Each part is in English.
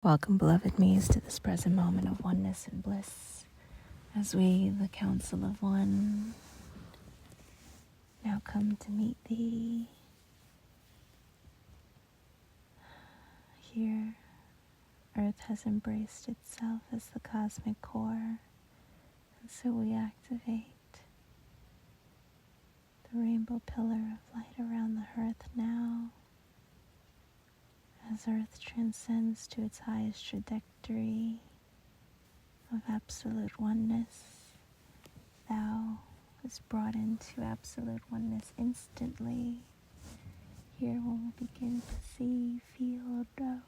Welcome, beloved me's, to this present moment of oneness and bliss, as we, the Council of One, now come to meet thee here. Earth has embraced itself as the cosmic core, and so we activate the rainbow pillar of light around the hearth now, as Earth transcends to its highest trajectory of absolute oneness. Thou is brought into absolute oneness instantly. Here we will begin to see, feel, know.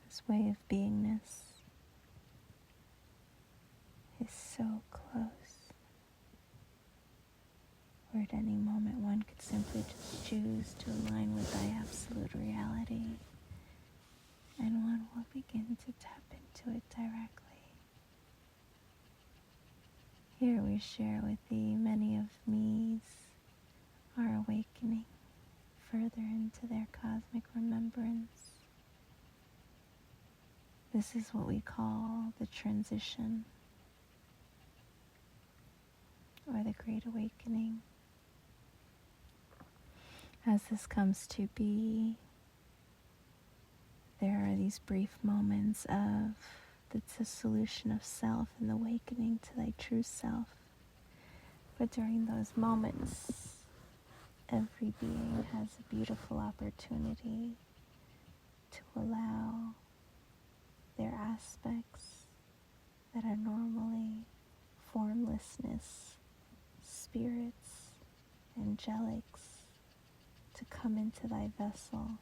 This way of beingness is so close, where at any moment one could simply just choose to align with thy absolute reality, and one will begin to tap into it directly. Here we share with thee many of me's are awakening further into their cosmic remembrance. This is what we call the transition, or the Great Awakening. As this comes to be, there are these brief moments of the dissolution of self and the awakening to thy true self. But during those moments, every being has a beautiful opportunity to allow their aspects that are normally formlessness, spirits, angelics, to come into thy vessel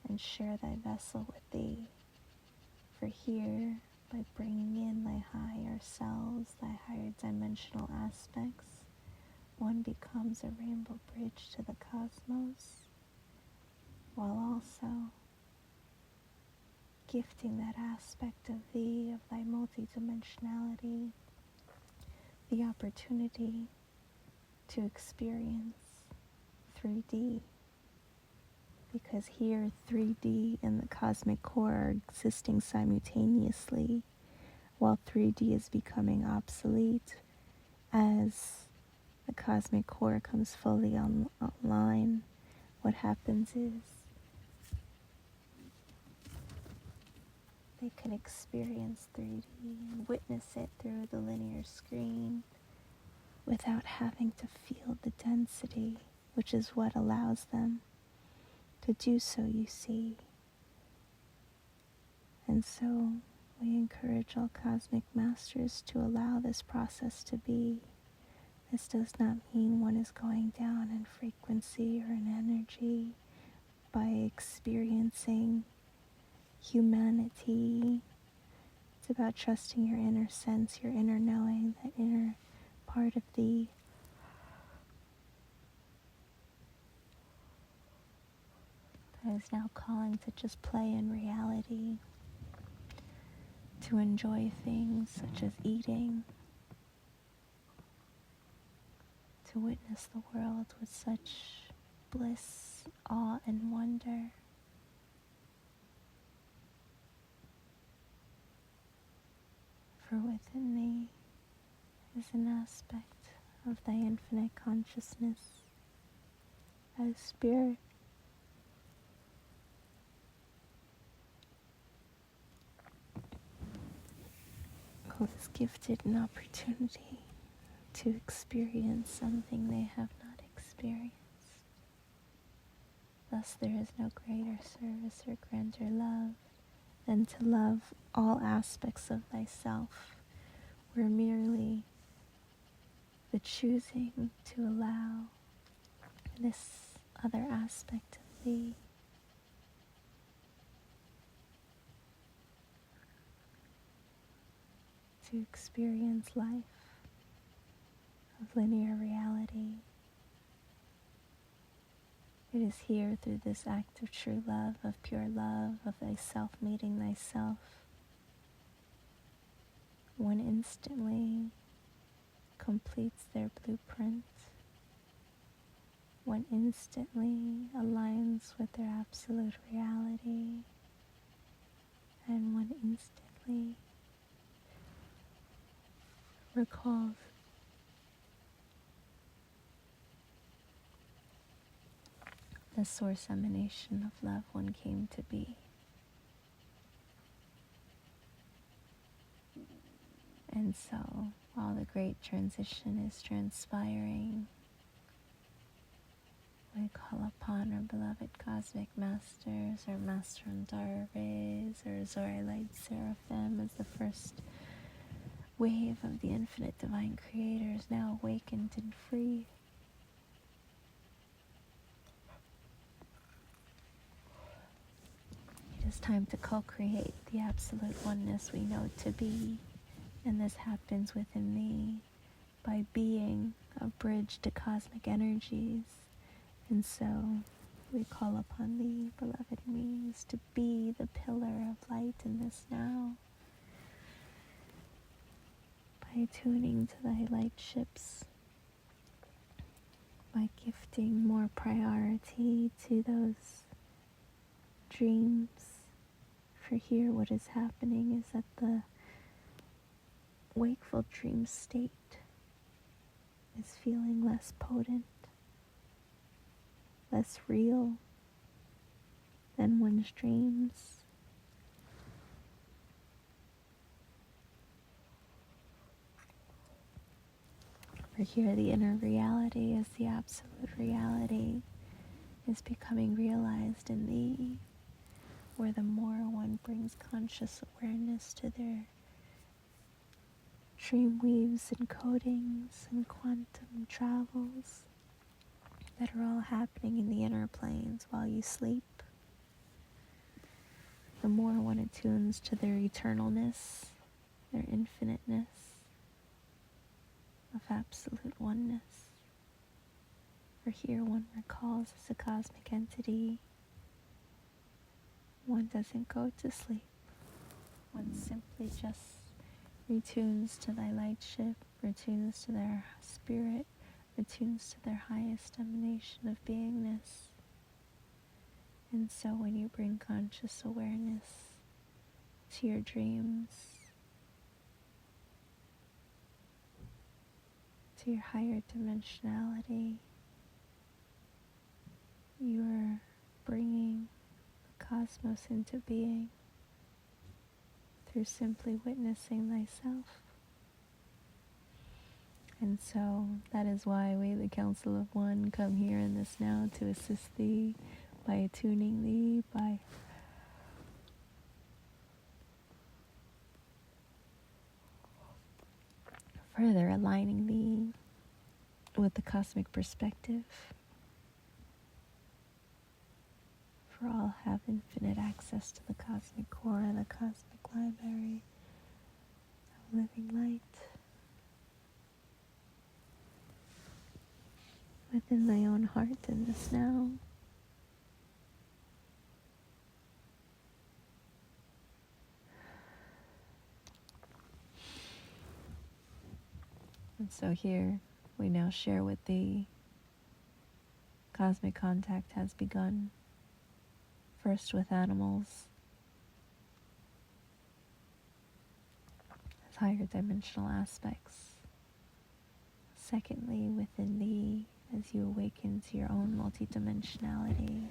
and share thy vessel with thee. For here, by bringing in thy higher selves, thy higher dimensional aspects, one becomes a rainbow bridge to the cosmos, while also gifting that aspect of thee, of thy multidimensionality, the opportunity to experience 3D. Because here 3D and the cosmic core are existing simultaneously, while 3D is becoming obsolete as the cosmic core comes fully online. What happens is they can experience 3D and witness it through the linear screen without having to feel the density, which is what allows them to do so, you see. And so we encourage all cosmic masters to allow this process to be. This does not mean one is going down in frequency or in energy by experiencing humanity. It's about trusting your inner sense, your inner knowing, that inner part of thee. That is now calling to just play in reality, to enjoy things such as eating, to witness the world with such bliss, awe, and wonder. For within thee is an aspect of thy infinite consciousness as spirit. Who is gifted an opportunity to experience something they have not experienced. Thus there is no greater service or grander love than to love all aspects of thyself, where merely the choosing to allow this other aspect of thee to experience life of linear reality. It is here through this act of true love, of pure love, of thyself meeting thyself, one instantly completes their blueprint one instantly aligns with their absolute reality, and one instantly recalls the source emanation of love one came to be. And so, while the great transition is transpiring, we call upon our beloved cosmic masters, our master Andara rays, our Zori light seraphim as the first wave of the infinite divine creators now awakened and free. It is time to co-create the absolute oneness we know to be, and this happens within me by being a bridge to cosmic energies. And so we call upon thee, beloved me's, to be the pillar of light in this now, by tuning to thy light ships, by gifting more priority to those dreams. For here what is happening is that the wakeful dream state is feeling less potent, less real than one's dreams. For here the inner reality as the absolute reality is becoming realized in thee, where the more one brings conscious awareness to their dream weaves and codings and quantum travels that are all happening in the inner planes while you sleep, the more one attunes to their eternalness, their infiniteness of absolute oneness. For here one recalls as a cosmic entity, one doesn't go to sleep, one simply just retunes to thy light ship, retunes to their spirit, retunes to their highest emanation of beingness. And so when you bring conscious awareness to your dreams, to your higher dimensionality, you are bringing the cosmos into being through simply witnessing thyself. And so that is why we, the Council of One, come here in this now to assist thee, by attuning thee, by further aligning thee with the cosmic perspective. For all have infinite access to the cosmic core and the cosmic library of living light within thy own heart in this now. And so here we now share with thee, cosmic contact has begun, first with animals, as higher dimensional aspects, secondly within thee as you awaken to your own multidimensionality,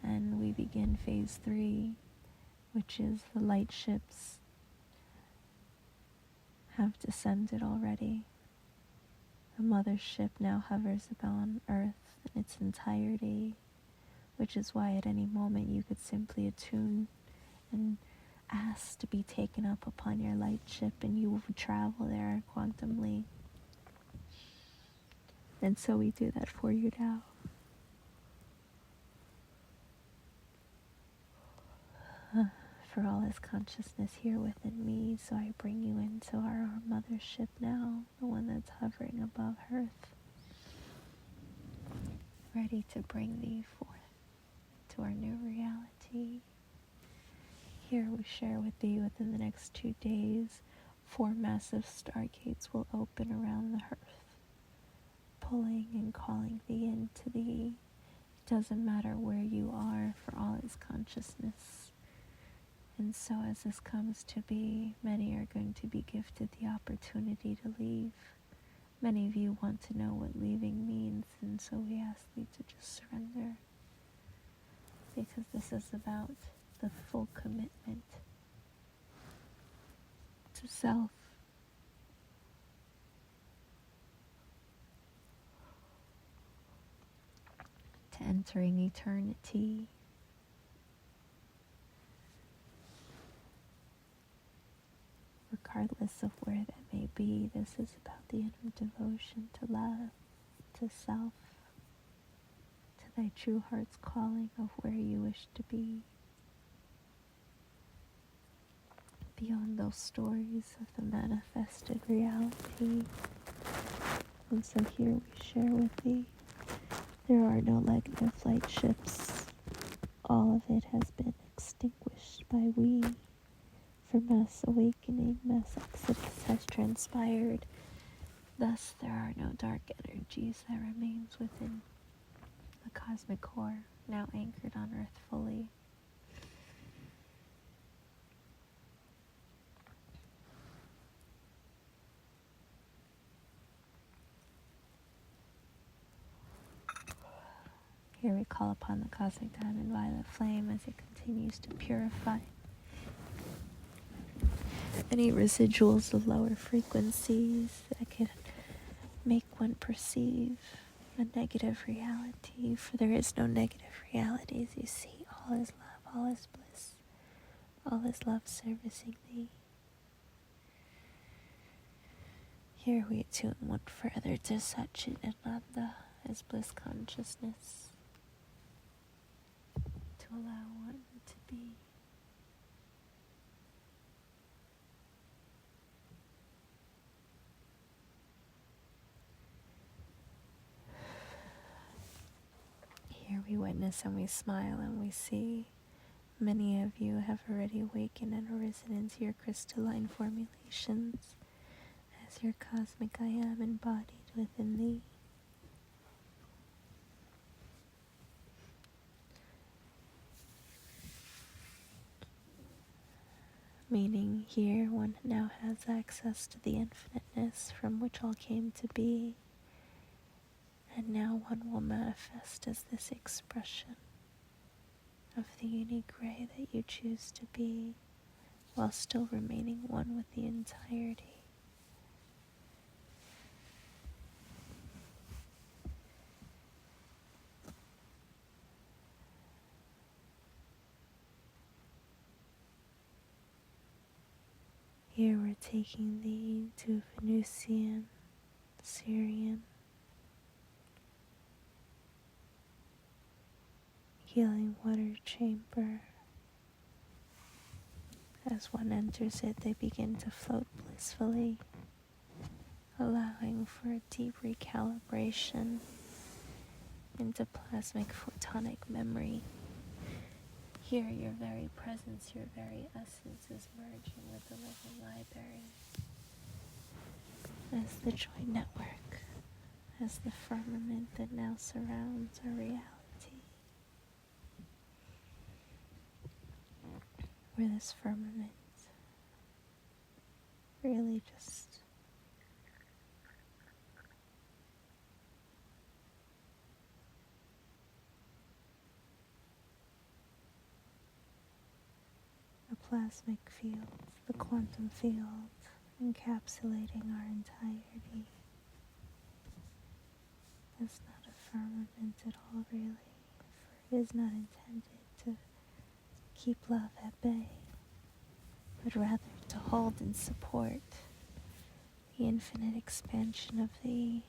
and we begin phase 3, which is the light ships have descended already. The mothership now hovers upon Earth in its entirety, which is why at any moment you could simply attune and ask to be taken up upon your light ship, and you will travel there quantumly. And so we do that for you now. For all is consciousness here within me, so I bring you into our mothership now, the one that's hovering above Earth, ready to bring thee forth to our new reality. Here we share with thee within the next 2 days, 4 massive stargates will open around the Earth, pulling and calling thee into thee. It doesn't matter where you are, for all is consciousness. And so as this comes to be, many are going to be gifted the opportunity to leave. Many of you want to know what leaving means, and so we ask thee to just surrender. Because this is about the full commitment to self. To entering eternity. Regardless of where that may be, this is about the inner devotion to love, to self, to thy true heart's calling of where you wish to be. Beyond those stories of the manifested reality. And so here we share with thee, there are no negative light ships. All of it has been extinguished by we. For mass awakening, mass exodus has transpired. Thus there are no dark energies that remains within the cosmic core, now anchored on earth fully. Here we call upon the cosmic diamond violet flame as it continues to purify any residuals of lower frequencies that could make one perceive a negative reality. For there is no negative reality, as you see. All is love, all is bliss, all is love servicing thee. Here we attune one further to Satchitananda as bliss consciousness, to allow one to be. Here we witness and we smile and we see many of you have already awakened and arisen into your crystalline formulations as your cosmic I am embodied within thee. Meaning here one now has access to the infiniteness from which all came to be, and now one will manifest as this expression of the unique ray that you choose to be, while still remaining one with the entirety. Here we're taking thee to Venusian, Syrian, healing water chamber. As one enters it, they begin to float blissfully, allowing for a deep recalibration into plasmic photonic memory. Here, your very presence, your very essence is merging with the living library as the joy network, as the firmament that now surrounds our reality. Where this firmament really just the plasmic field, the quantum field, encapsulating our entirety. It's not a firmament at all, really, for it is not intended to keep love at bay, but rather to hold and support the infinite expansion of thee.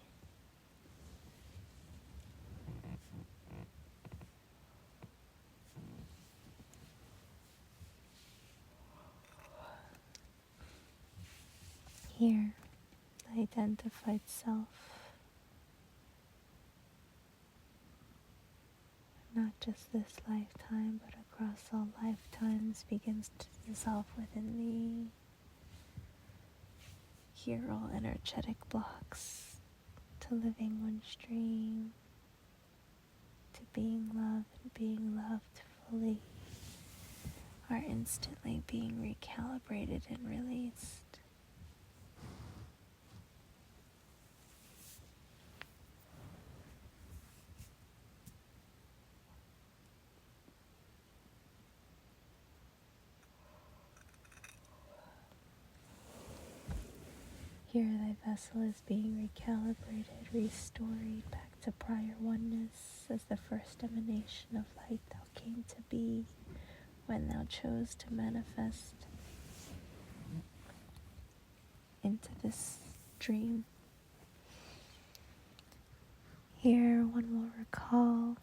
Here, the identified self, not just this lifetime, but across all lifetimes, begins to dissolve within thee. Here, all energetic blocks to to living one stream, to being love and being loved fully, are instantly being recalibrated and released. Here thy vessel is being recalibrated, restored back to prior oneness as the first emanation of light thou came to be when thou chose to manifest into this dream. Here one will recall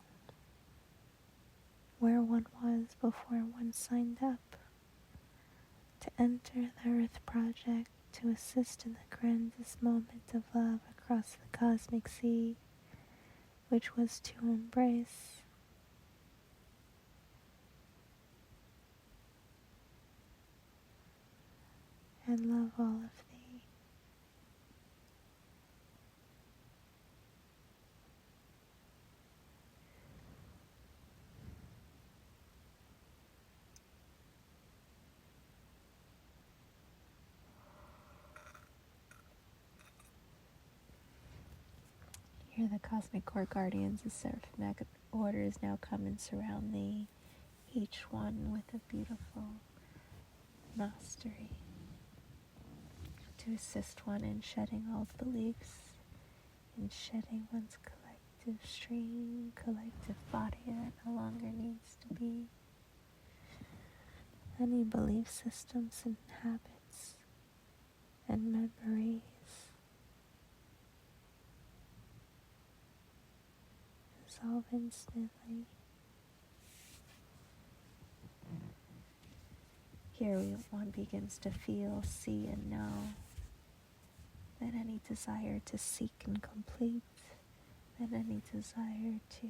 where one was before one signed up to enter the Earth Project to assist in the grandest moment of love across the cosmic sea, which was to embrace and love all of thee. Here the cosmic court guardians of seraphic orders now come and surround thee, each one with a beautiful mastery to assist one in shedding all beliefs, in shedding one's collective stream, collective body that no longer needs to be. Any belief systems and habits and memories dissolve instantly. Here one begins to feel, see, and know that any desire to seek and complete, that any desire to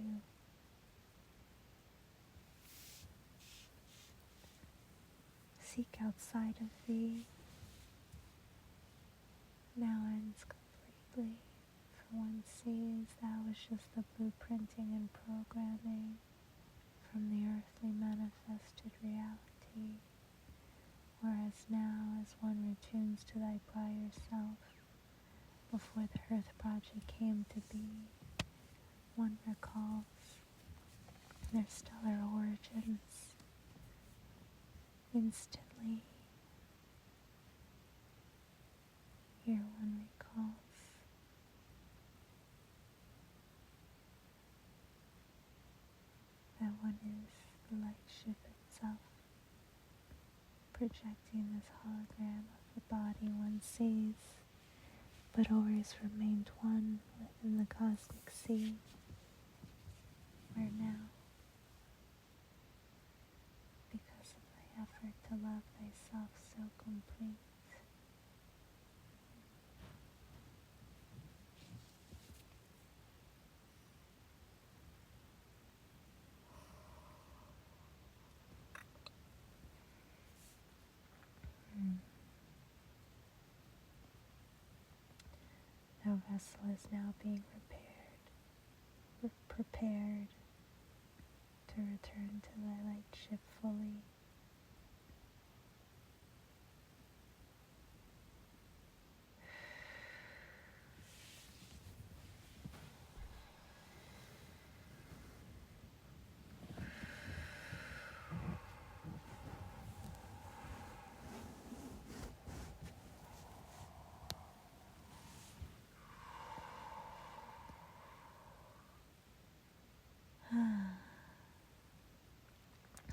seek outside of thee now ends completely. For one sees that was just the blueprinting and programming from the earthly manifested reality. Whereas now, as one returns to thy prior self, before the Earth Project came to be, one recalls their stellar origins instantly. Here one recalls that one is the light ship itself, projecting this hologram of the body one sees, but always remained one within the cosmic sea, where now, because of thy effort to love thyself so complete, no vessel is now being prepared to return to thy light ship fully.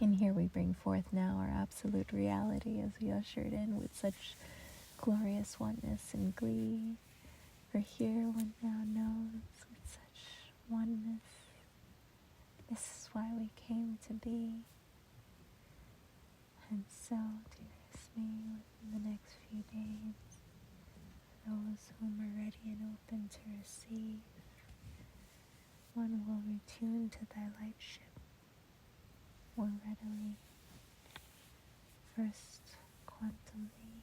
And here we bring forth now our absolute reality as we ushered in with such glorious oneness and glee. For here one now knows with such oneness, this is why we came to be. And so, dearest me, within the next few days, those whom are ready and open to receive, one will retune to thy light ship more readily, first quantumly,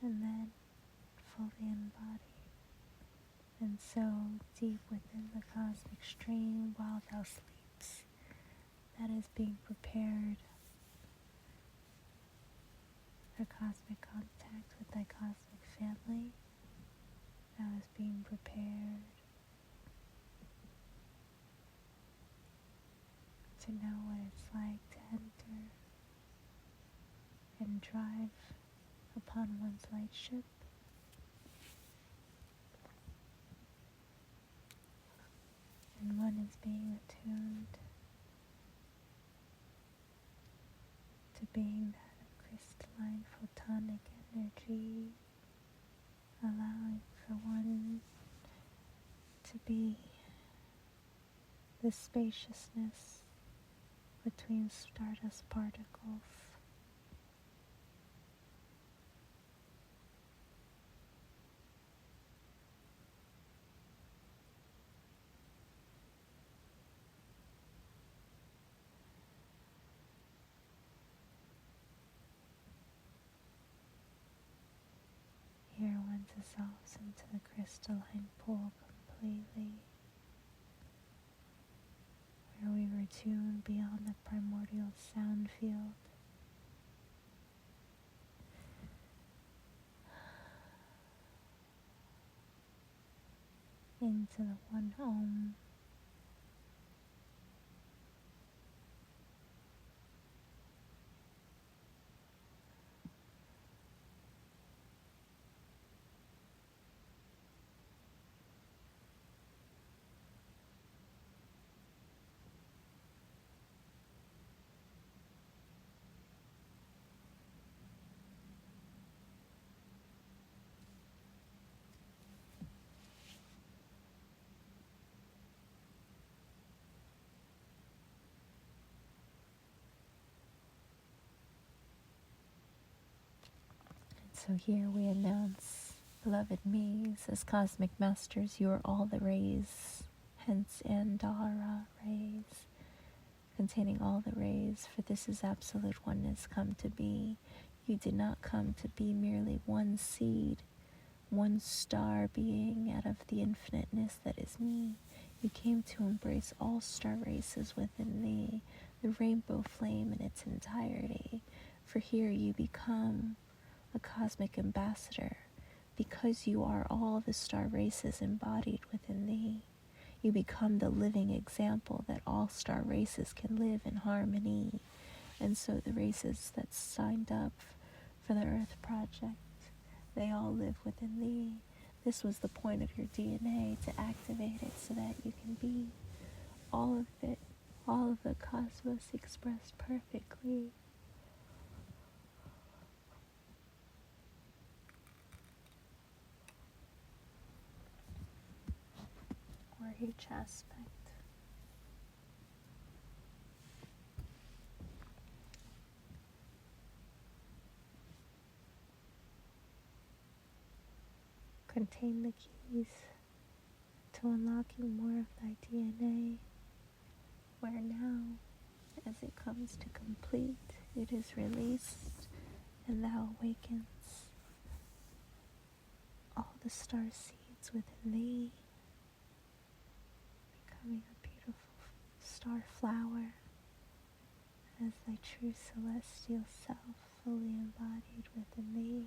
and then fully embodied And so deep within the cosmic stream while thou sleeps, that is being prepared for cosmic contact with thy cosmic family. Thou is being prepared to know what it's like to enter and drive upon one's light ship. And one is being attuned to being that of crystalline photonic energy, allowing for one to be the spaciousness between stardust particles. Here one dissolves into the crystalline pool completely, where we were tuned beyond the primordial sound field. Into the one home. So here we announce, beloved me's, as cosmic masters, you are all the rays, hence Andara rays, containing all the rays, for this is absolute oneness come to be. You did not come to be merely one seed, one star being out of the infiniteness that is me. You came to embrace all star races within thee, the rainbow flame in its entirety, for here you become a cosmic ambassador, because you are all the star races embodied within thee. You become the living example that all star races can live in harmony. And so the races that signed up for the Earth Project, they all live within thee. This was the point of your DNA, to activate it so that you can be all of it, all of the cosmos expressed perfectly. Or each aspect. Contain the keys to unlocking more of thy DNA, where now, as it comes to complete, it is released, and thou awakens all the star seeds within thee, becoming a beautiful star flower as thy true celestial self fully embodied within thee.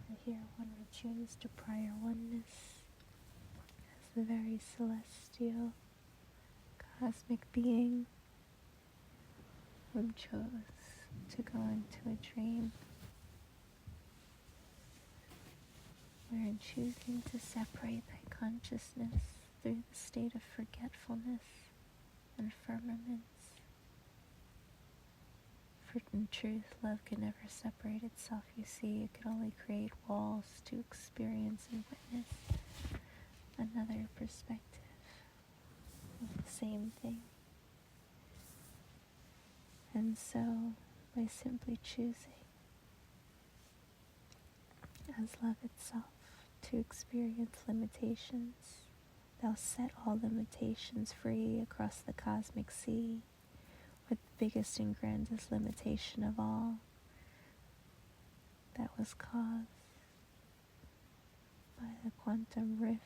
And here one retunes to prior oneness as the very celestial cosmic being who chose to go into a dream, where in choosing to separate thy consciousness through the state of forgetfulness and firmaments, for in truth love can never separate itself, you see, it can only create walls to experience and witness another perspective of the same thing. And so, by simply choosing, as love itself, to experience limitations, thou set all limitations free across the cosmic sea, with the biggest and grandest limitation of all, that was caused by by the quantum rift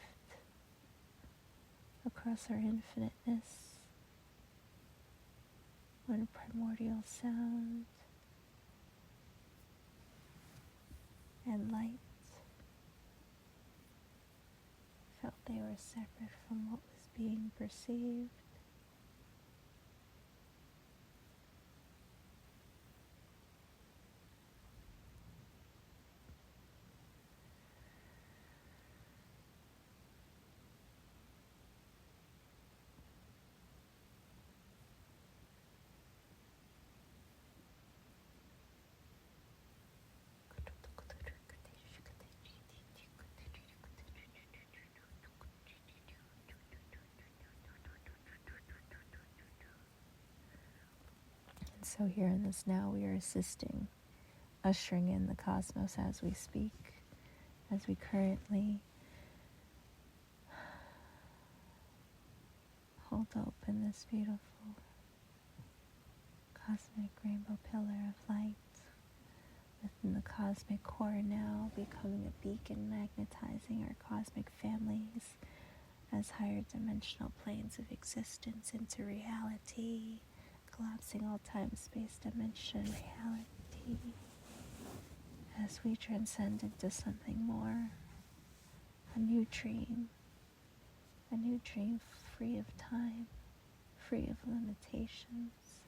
across our infiniteness, when primordial sound and light felt they were separate from what was being perceived. And so here in this now we are assisting, ushering in the cosmos as we speak, as we currently hold open this beautiful cosmic rainbow pillar of light within the cosmic core, now becoming a beacon, magnetizing our cosmic families as higher dimensional planes of existence into reality, collapsing all time, space, dimension, reality, as we transcend into something more, a new dream free of time, free of limitations,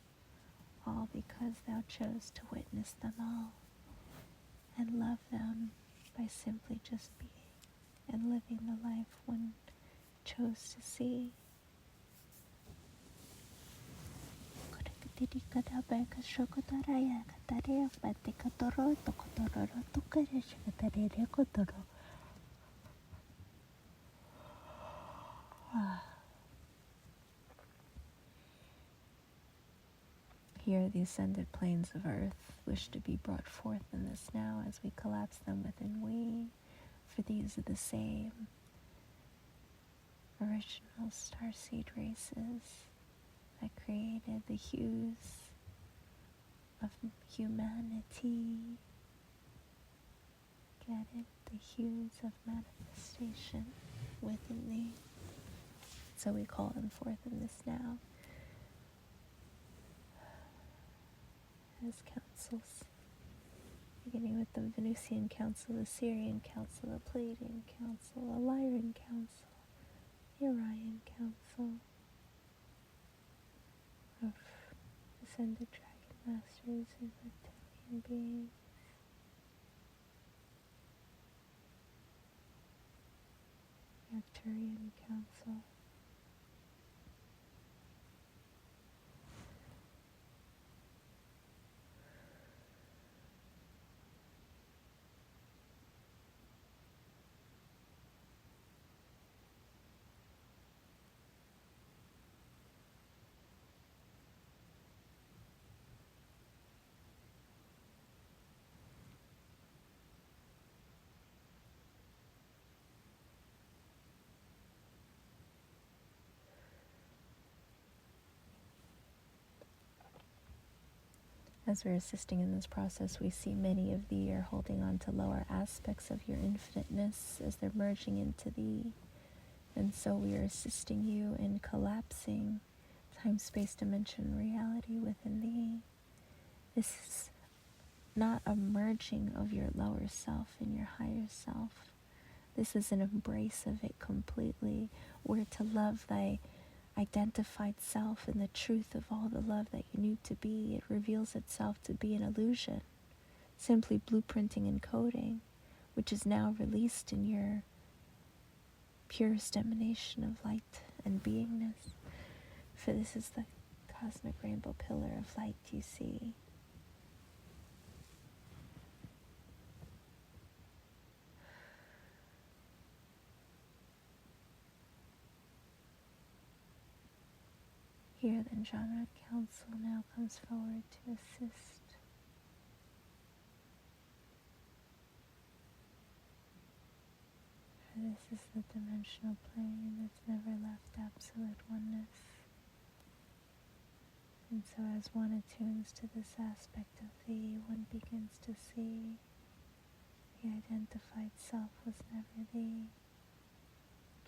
all because thou chose to witness them all and love them by simply just being and living the life one chose to see. Here the ascended planes of earth wish to be brought forth in this now as we collapse them within we, for these are the same original starseed races that created the hues of humanity. Get it? The hues of manifestation within thee. So we call them forth in this now as councils, beginning with the Venusian Council, the Syrian Council, the Pleiadian Council, the Lyran Council, the Orion Council of Ascended Dragon Masters and Reptilian beings, the Arcturian Council, As we're assisting in this process, we see many of thee are holding on to lower aspects of your infiniteness as they're merging into thee. And so we are assisting you in collapsing time, space, dimension, reality within thee. This is not a merging of your lower self and your higher self. This is an embrace of it completely, where to love thy identified self and the truth of all the love that you knew to be, it reveals itself to be an illusion, simply blueprinting and coding, which is now released in your purest emanation of light and beingness. For this is the cosmic rainbow pillar of light you see. Here the Andromeda Council now comes forward to assist. For this is the dimensional plane that's never left absolute oneness. And so as one attunes to this aspect of thee, one begins to see The identified self was never thee,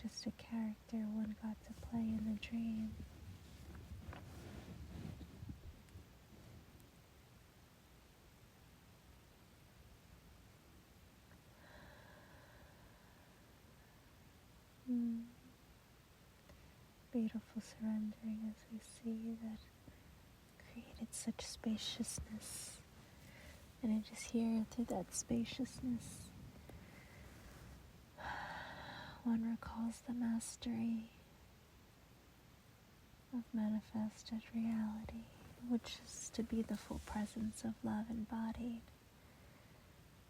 just a character one got to play in the dream. Beautiful surrendering as we see that created such spaciousness. And it is here through that spaciousness one recalls the mastery of manifested reality, which is to be the full presence of love embodied.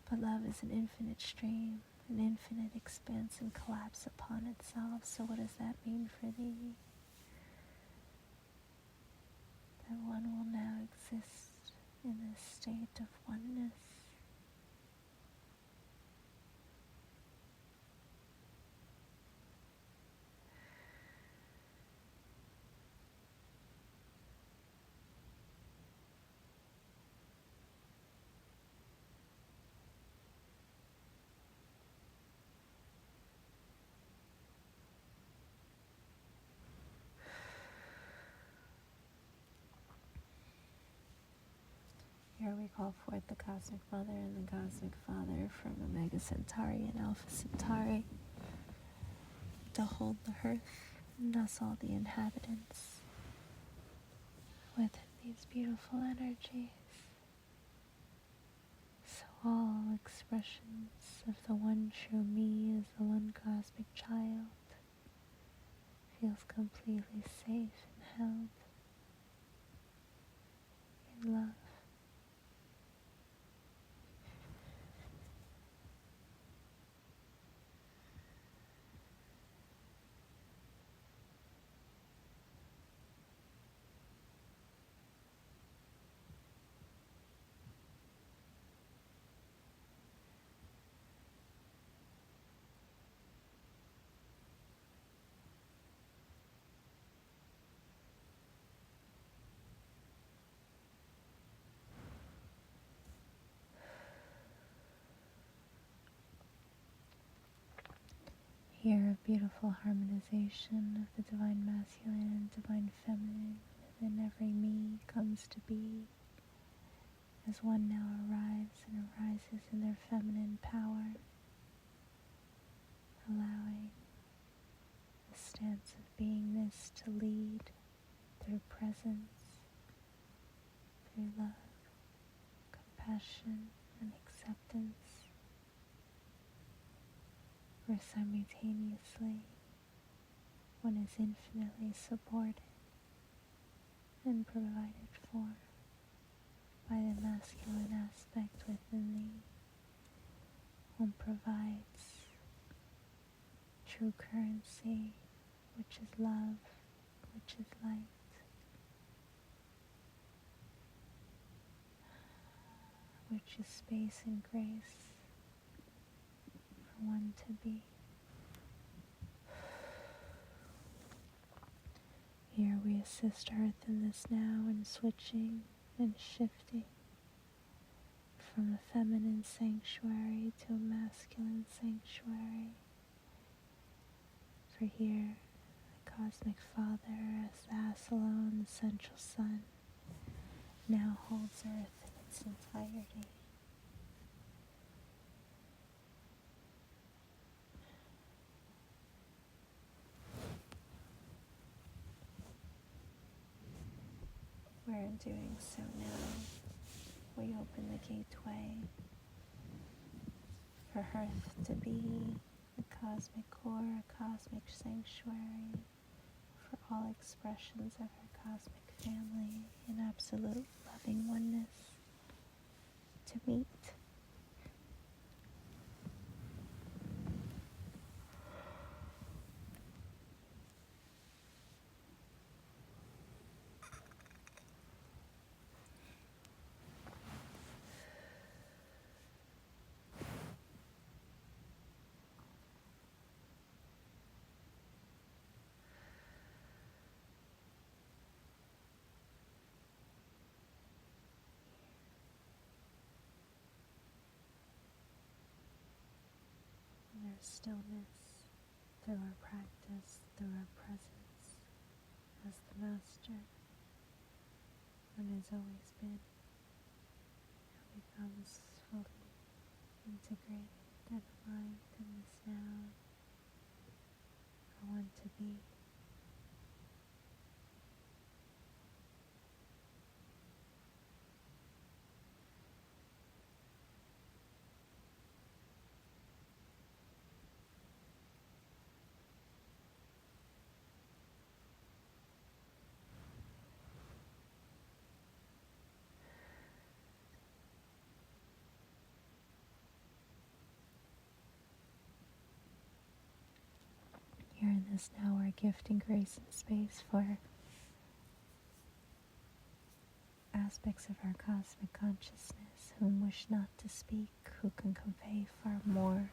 But love is an infinite stream, an infinite expanse and collapse upon itself. So what does that mean for thee? That one will now exist in this state of oneness. Here we call forth the Cosmic Mother and the Cosmic Father from Omega Centauri and Alpha Centauri to hold the hearth and thus all the inhabitants with these beautiful energies. So all expressions of the one true me as the one cosmic child feels completely safe and held in love. Here, a beautiful harmonization of the divine masculine and divine feminine within every me comes to be as one now arrives and arises in their feminine power, allowing the stance of beingness to lead through presence, through love, compassion, and acceptance. Where simultaneously one is infinitely supported and provided for by the masculine aspect within thee. One provides true currency, which is love, which is light. Which is space and grace for one to be. Here we assist Earth in this now in switching and shifting from a feminine sanctuary to a masculine sanctuary. For here, the Cosmic Father, as the Asalone, the central sun, now holds Earth in its entirety. Where in doing so now, we open the gateway for Earth to be the cosmic core, a cosmic sanctuary for all expressions of her cosmic family in absolute loving oneness to meet. stillness, through our practice, through our presence as the Master, and has always been, now becomes fully integrated and aligned in this now, our one to be. Here in this now, we're gifting grace and space for aspects of our cosmic consciousness whom wish not to speak, who can convey far more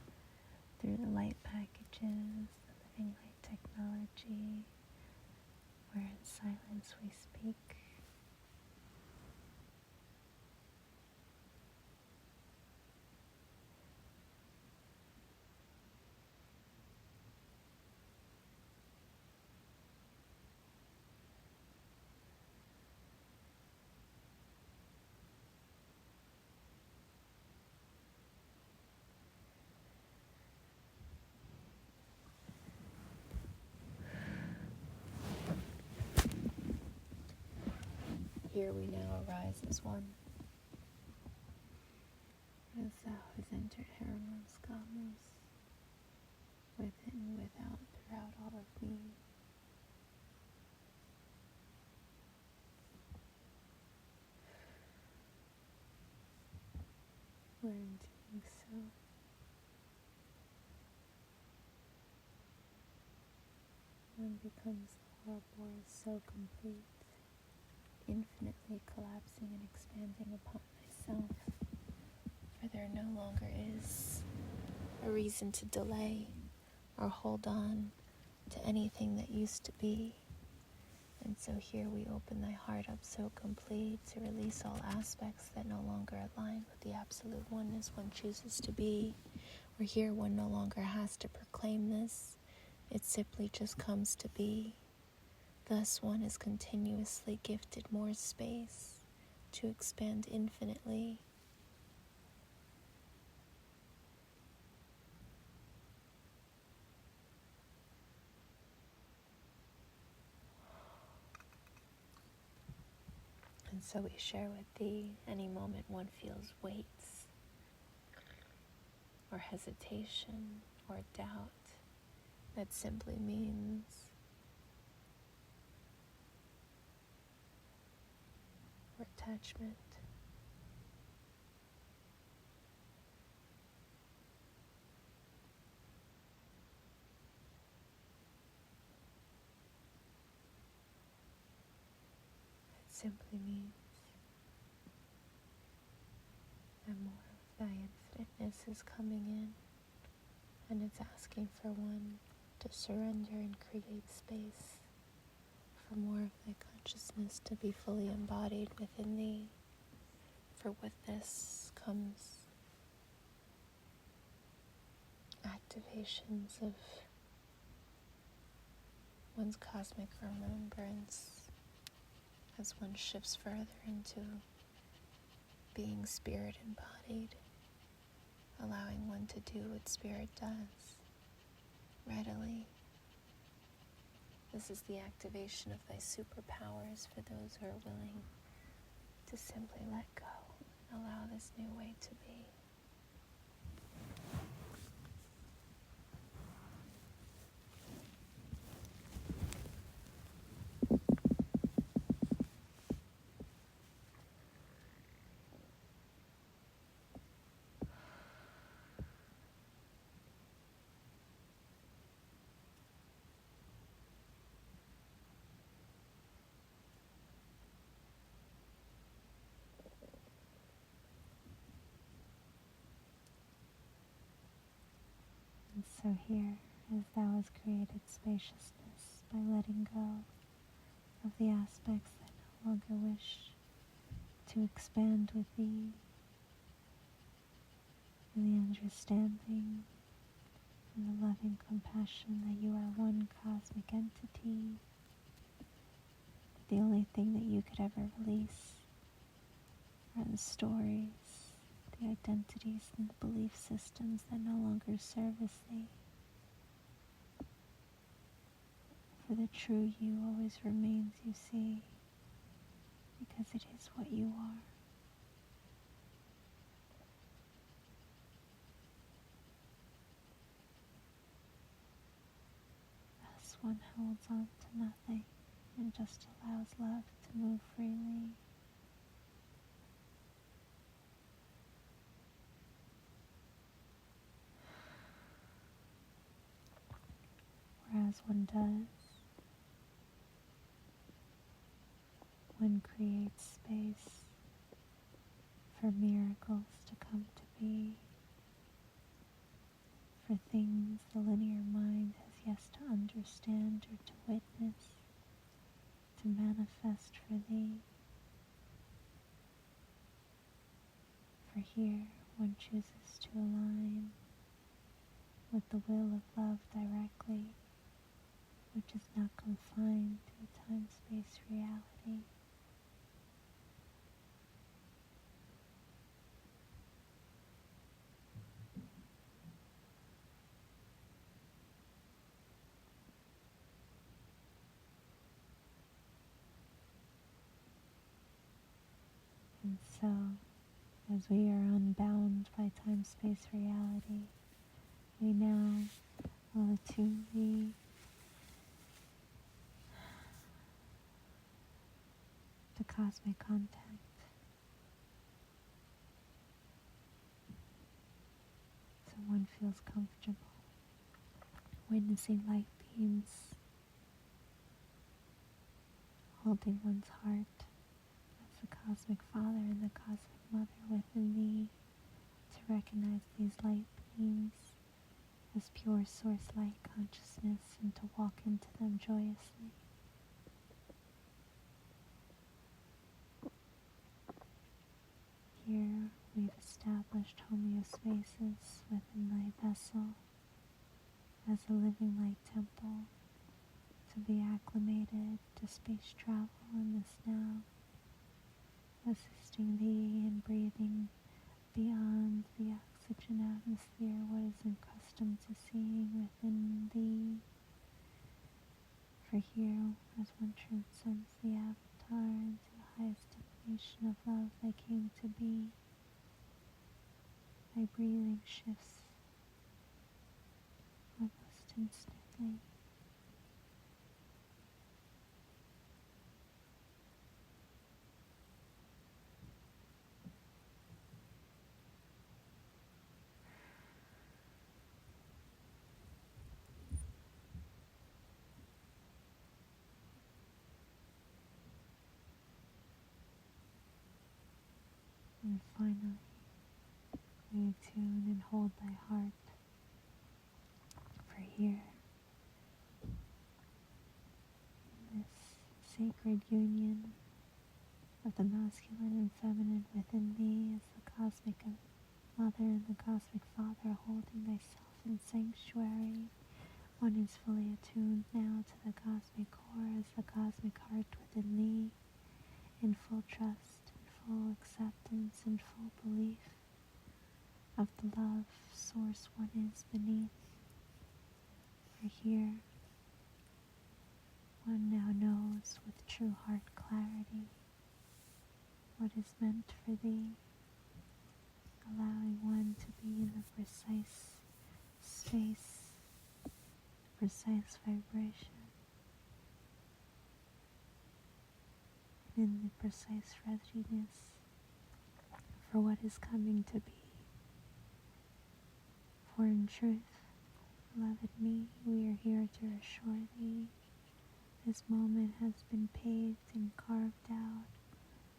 through the light packages, the living light technology, where in silence we speak. Here we now arise as one, as thou has entered Hieromos Gamos, within, without, throughout all of me. Where in doing so, one becomes the Ouroboros so complete, infinitely collapsing and expanding upon myself, for there no longer is a reason to delay or hold on to anything that used to be. And so here we open thy heart up so complete to release all aspects that no longer align with the absolute oneness one chooses to be. Or here one no longer has to proclaim this, it simply just comes to be. Thus one is continuously gifted more space to expand infinitely. And so we share with thee any moment one feels weights or hesitation or doubt. That simply means or attachment. It simply means that more of thy infiniteness is coming in, and it's asking for one to surrender and create space for more of thy consciousness to be fully embodied within thee. For with this comes activations of one's cosmic remembrance as one shifts further into being spirit embodied, allowing one to do what spirit does readily. This is the activation of thy superpowers for those who are willing to simply let go and allow this new way to be. And so here, as thou hast created spaciousness by letting go of the aspects that no longer wish to expand with thee, in the understanding in the loving compassion that you are one cosmic entity. The only thing that you could ever release are the stories, the identities, and the belief systems that no longer service thee. For the true you always remains, you see, because it is what you are. Thus one holds on to nothing and just allows love to move freely. Whereas one does, one creates space for miracles to come to be, for things the linear mind has yet to understand or to witness, to manifest for thee. For here one chooses to align with the will of love directly, which is not confined to a time-space reality. And so, as we are unbound by time-space reality, we now will attune thee to cosmic contact. So one feels comfortable witnessing light beams holding one's heart as the cosmic father and the cosmic mother within thee, to recognize these light beams as pure source light consciousness and to walk into them joyously. Here we've established homeostasis within thy vessel as a living light temple to be acclimated to space travel in this now, assisting thee in breathing beyond the oxygen atmosphere what is accustomed to seeing within thee. For here, as one transcends the avatar into the highest dimension of love that came to be, thy breathing shifts almost instantly. And finally, we attune and hold thy heart. For here, in this sacred union of the masculine and feminine within thee, as the cosmic mother and the cosmic father holding thyself in sanctuary, one is fully attuned now to the cosmic core as the cosmic heart within thee, in full trust, in full acceptance, and full belief of the love source one is beneath. For here, one now knows with true heart clarity what is meant for thee, allowing one to be in the precise space, precise vibration, and in the precise readiness for what is coming to be. For in truth, beloved me, we are here to assure thee this moment has been paved and carved out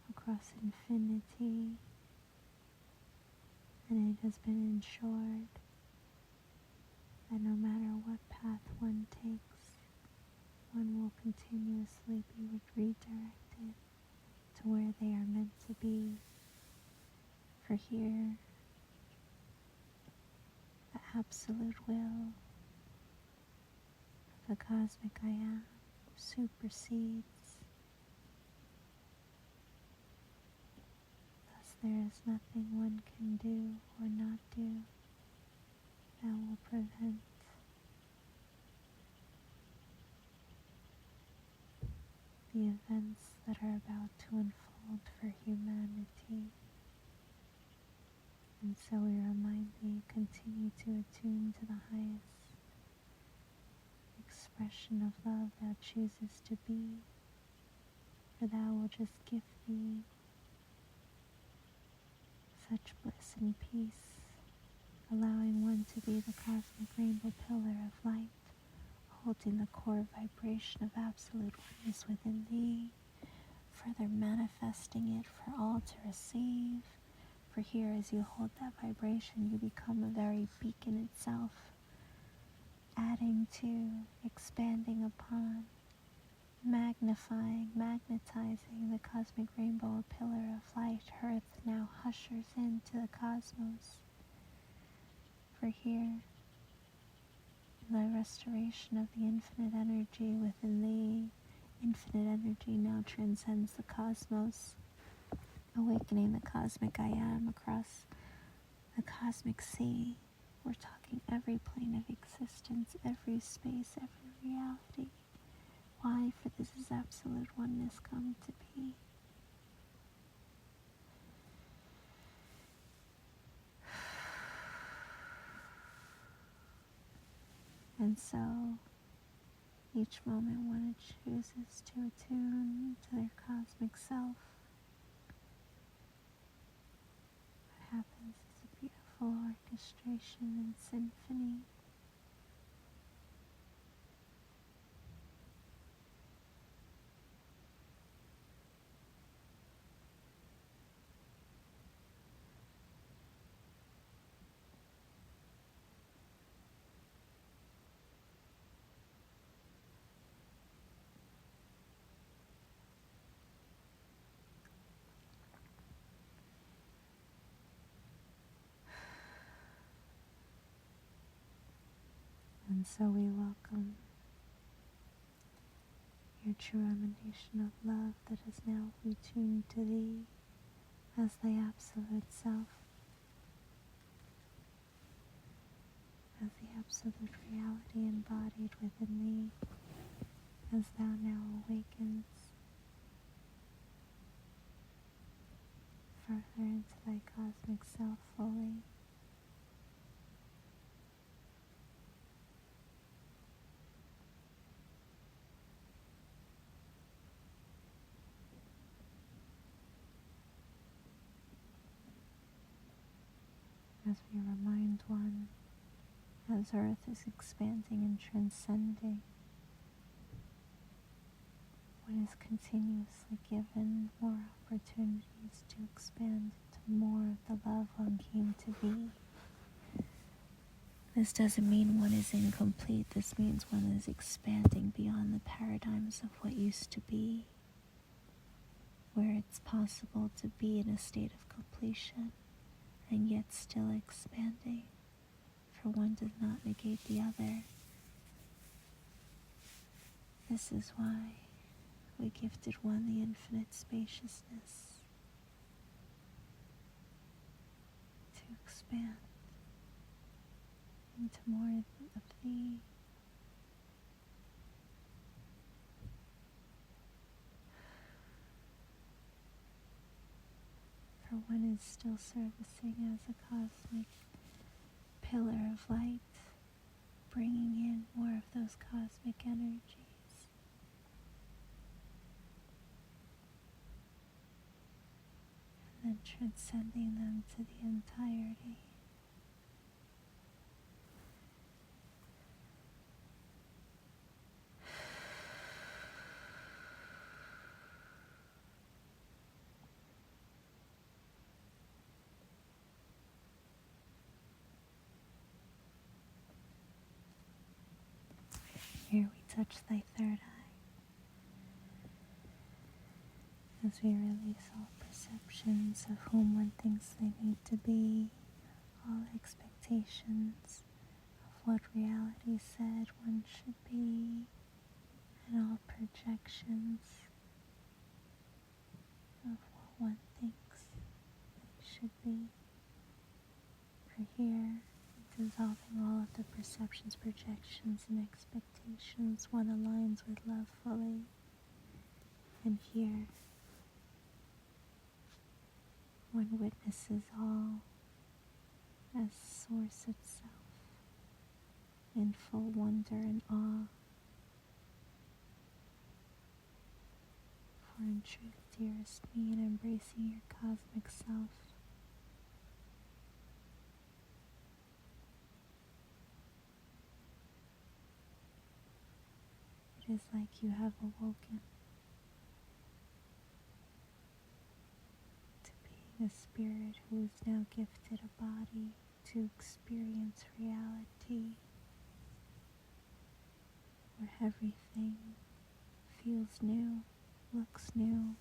across infinity, and it has been ensured that no matter what path one takes, one will continuously be redirected to where they are meant to be. For here, the absolute will cosmic I am supersedes. Thus there is nothing one can do or not do that will prevent the events that are about to unfold for humanity. And so we remind thee, continue to attune to the highest expression of love thou chooses to be, for thou will just give thee such bliss and peace, allowing one to be the cosmic rainbow pillar of light, holding the core vibration of absolute oneness within thee, further manifesting it for all to receive. For here, as you hold that vibration, you become a very beacon itself, adding to, expanding upon, magnifying, magnetizing the cosmic rainbow, a pillar of light. Earth now ushers into the cosmos. For here, the restoration of the infinite energy within thee, infinite energy now transcends the cosmos, awakening the cosmic I am across the cosmic sea. We're talking every plane of existence, every space, every reality. Why? For this is absolute oneness come to be. And so, each moment one chooses to attune to their cosmic self, what happens is a beautiful orchestration and symphony. And so we welcome your true emanation of love that is now retuned to thee as thy absolute self, as the absolute reality embodied within thee, as thou now awakens further into thy cosmic self fully. As we remind one, as Earth is expanding and transcending, one is continuously given more opportunities to expand into more of the love one came to be. This doesn't mean one is incomplete. This means one is expanding beyond the paradigms of what used to be, where it's possible to be in a state of completion and yet still expanding, for one does not negate the other. This is why we gifted one the infinite spaciousness to expand into more of thee. For one is still servicing as a cosmic pillar of light, bringing in more of those cosmic energies. And then transcending them to the entirety. Here we touch thy third eye, as we release all perceptions of whom one thinks they need to be, all expectations of what reality said one should be, and all projections of what one thinks they should be. For here, dissolving all of the perceptions, projections, and expectations, one aligns with love fully. And here, one witnesses all as Source itself, in full wonder and awe. For in truth, dearest me, in embracing your cosmic self, it is like you have awoken to being a spirit who is now gifted a body to experience reality, where everything feels new, looks new,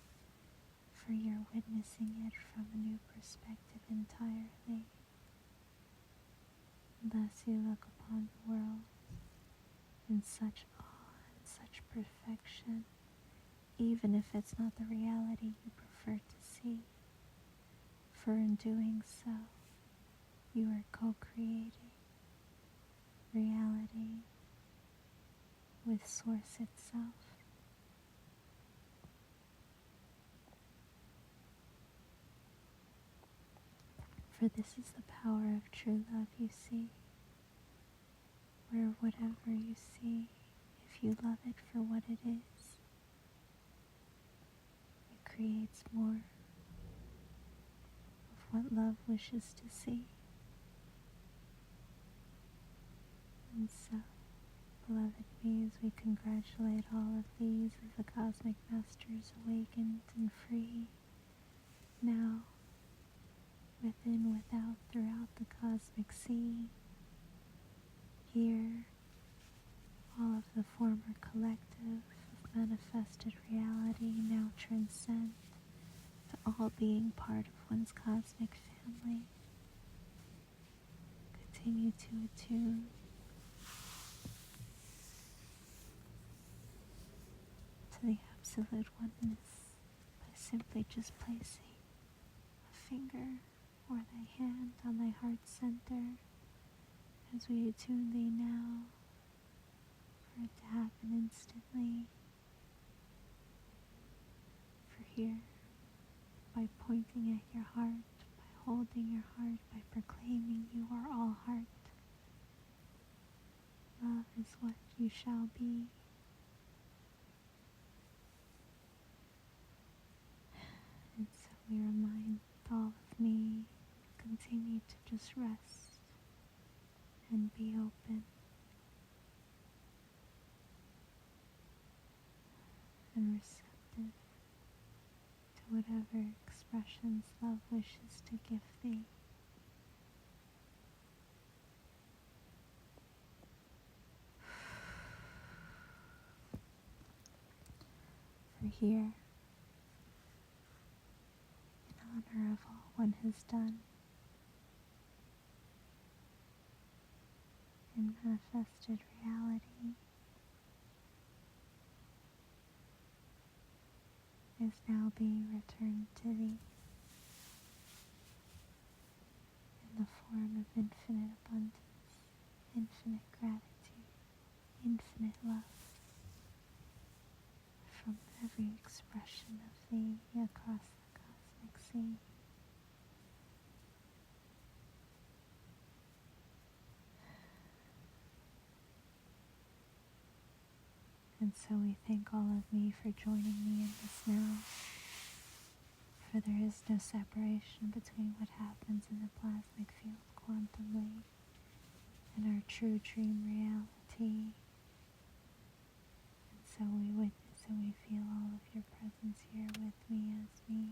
for you're witnessing it from a new perspective entirely. Thus you look upon the world in such awe and such perfection, even if it's not the reality you prefer to see. For in doing so, you are co-creating reality with Source itself. For this is the power of true love, you see, where whatever you see, if you love it for what it is, it creates more of what love wishes to see. And so, beloved me, as we congratulate all of these as the cosmic masters awakened and free, now, within, without, throughout the cosmic sea, here, all of the former collective of manifested reality now transcend to all being part of one's cosmic family. Continue to attune to the absolute oneness by simply just placing a finger or thy hand on thy heart center as we attune thee now, for it to happen instantly. For here, by pointing at your heart, by holding your heart, by proclaiming you are all heart, love is what you shall be. And so we remind all of me to continue to just rest and be open and receptive to whatever expressions love wishes to give thee. For here, in honor of all one has done, in manifested reality, is now being returned to thee in the form of infinite abundance, infinite gratitude, infinite love from every expression of thee across the cosmic sea. And so we thank all of me for joining me in this now, for there is no separation between what happens in the plasmic field quantumly and our true dream reality. And so we witness and we feel all of your presence here with me as me.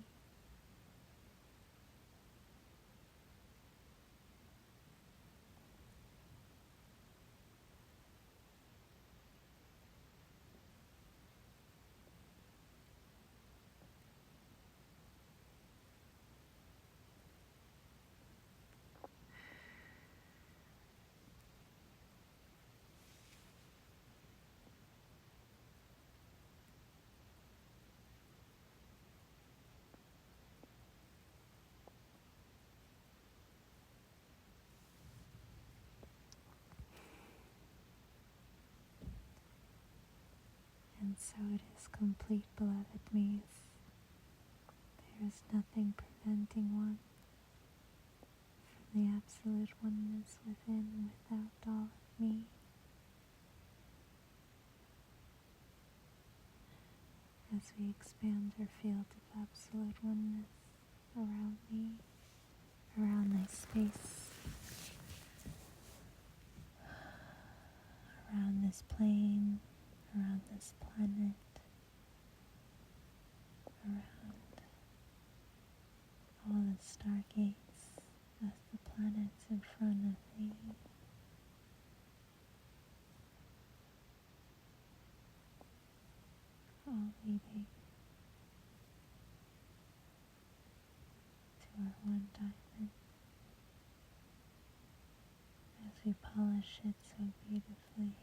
So it is complete, beloved me's. There is nothing preventing one from the absolute oneness within and without all of me. As we expand our field of absolute oneness around me, around my space, around this plane, around this planet, around all the stargates as the planets in front of me. All leading to our one diamond as we polish it so beautifully.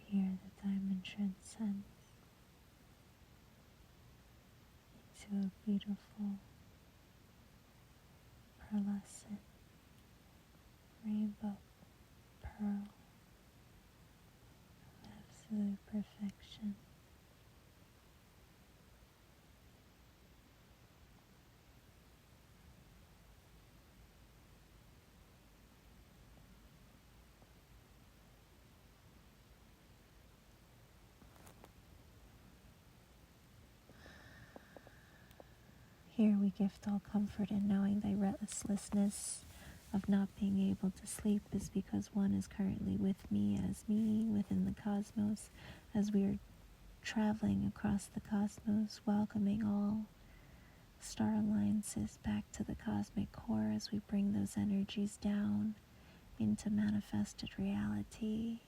Here the diamond transcends into a beautiful pearlescent rainbow pearl of absolute perfection. Here we gift all comfort in knowing thy restlessness of not being able to sleep is because one is currently with me as me within the cosmos, as we are traveling across the cosmos, welcoming all star alliances back to the cosmic core as we bring those energies down into manifested reality.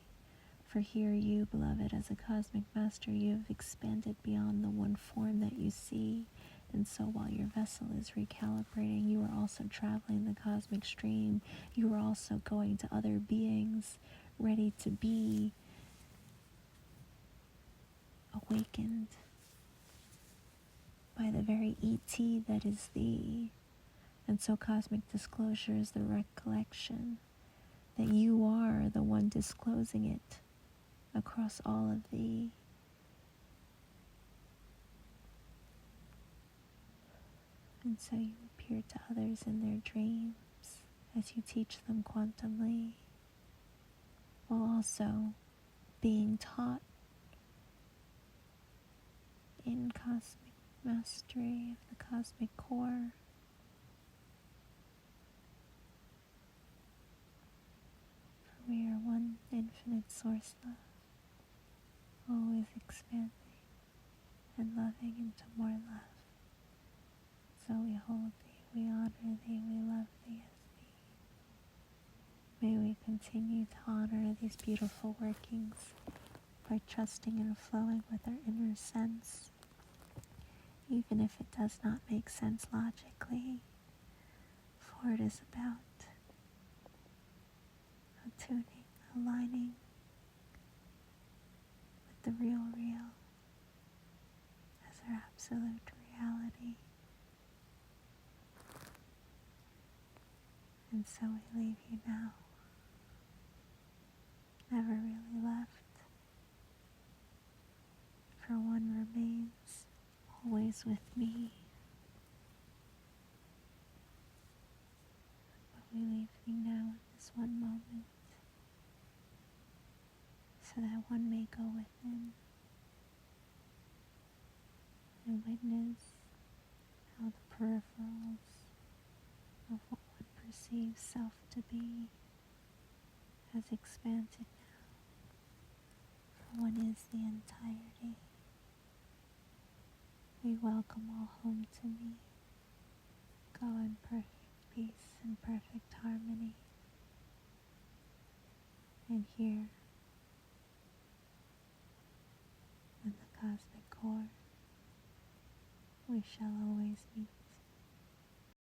For here you, beloved, as a cosmic master, you have expanded beyond the one form that you see. And so while your vessel is recalibrating, you are also traveling the cosmic stream. You are also going to other beings, ready to be awakened by the very ET that is thee. And so cosmic disclosure is the recollection that you are the one disclosing it across all of thee. And so you appear to others in their dreams as you teach them quantumly, while also being taught in cosmic mastery of the cosmic core. For we are one infinite source love, always expanding and loving into more love. So we hold thee, we honor thee, we love thee as thee. May we continue to honor these beautiful workings by trusting and flowing with our inner sense, even if it does not make sense logically, for it is about attuning, aligning with the real as our absolute reality. And so we leave you now, never really left, for one remains always with me. But we leave thee now in this one moment, so that one may go within and witness how the peripherals of what one perceives self to be has expanded now, for one is the entirety. We welcome all home to me. Go in perfect peace and perfect harmony. And here, in the cosmic core, we shall always meet.